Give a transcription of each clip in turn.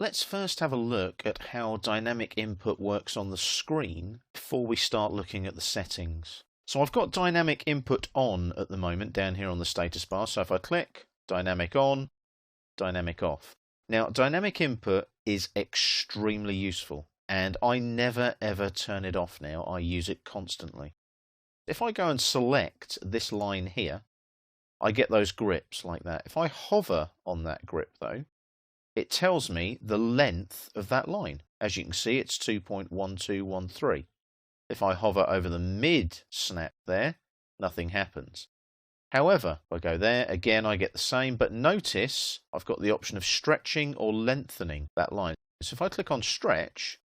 Let's first have a look at how dynamic input works on the screen before we start looking at the settings. So I've got dynamic input on at the moment down here on the status bar. So if I click dynamic on, dynamic off. Now dynamic input is extremely useful and I never ever turn it off now. I use it constantly. If I go and select this line here, I get those grips like that. If I hover on that grip though, it tells me the length of that line. As you can see, it's 2.1213. If I hover over the mid snap there, nothing happens. However, if I go there, again I get the same, but notice I've got the option of stretching or lengthening that line. So if I click on stretch,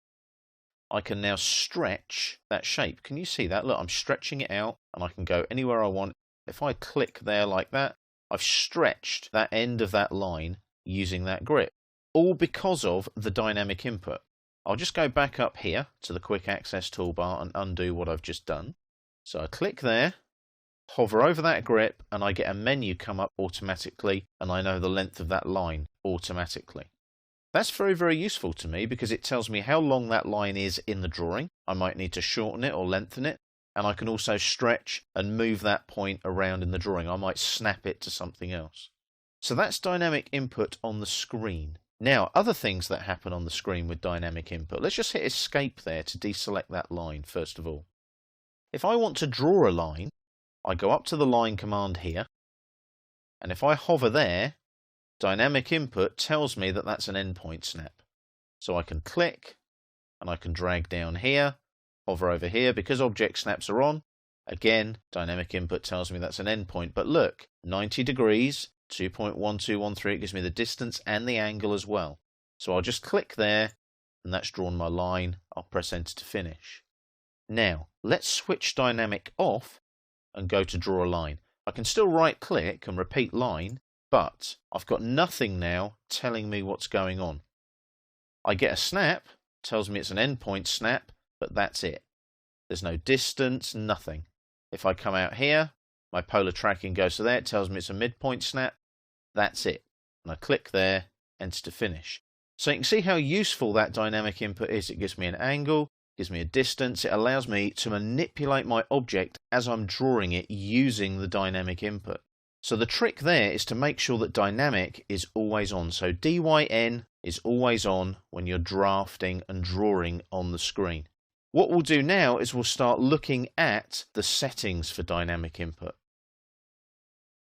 I can now stretch that shape. Can you see that? Look, I'm stretching it out and I can go anywhere I want. If I click there like that, I've stretched that end of that line using that grip. All because of the dynamic input. I'll just go back up here to the quick access toolbar and undo what I've just done. So I click there, hover over that grip, and I get a menu come up automatically, and I know the length of that line automatically. That's very, very useful to me because it tells me how long that line is in the drawing. I might need to shorten it or lengthen it, and I can also stretch and move that point around in the drawing. I might snap it to something else. So that's dynamic input on the screen. Now, other things that happen on the screen with dynamic input. Let's just hit escape there to deselect that line first of all. If I want to draw a line, I go up to the line command here, and if I hover there, dynamic input tells me that that's an endpoint snap. So I can click and I can drag down here, hover over here. Because object snaps are on, again, dynamic input tells me that's an endpoint. But look, 90 degrees, 2.1213, it gives me the distance and the angle as well. So I'll just click there and that's drawn my line. I'll press enter to finish. Now let's switch dynamic off and go to draw a line. I can still right click and repeat line, but I've got nothing now telling me what's going on. I get a snap, tells me it's an endpoint snap, but that's it. There's no distance, nothing. If I come out here, my polar tracking goes to there, it tells me it's a midpoint snap. That's it. And I click there, enter to finish. So you can see how useful that dynamic input is. It gives me an angle, gives me a distance. It allows me to manipulate my object as I'm drawing it using the dynamic input. So the trick there is to make sure that dynamic is always on. So DYN is always on when you're drafting and drawing on the screen. What we'll do now is we'll start looking at the settings for dynamic input.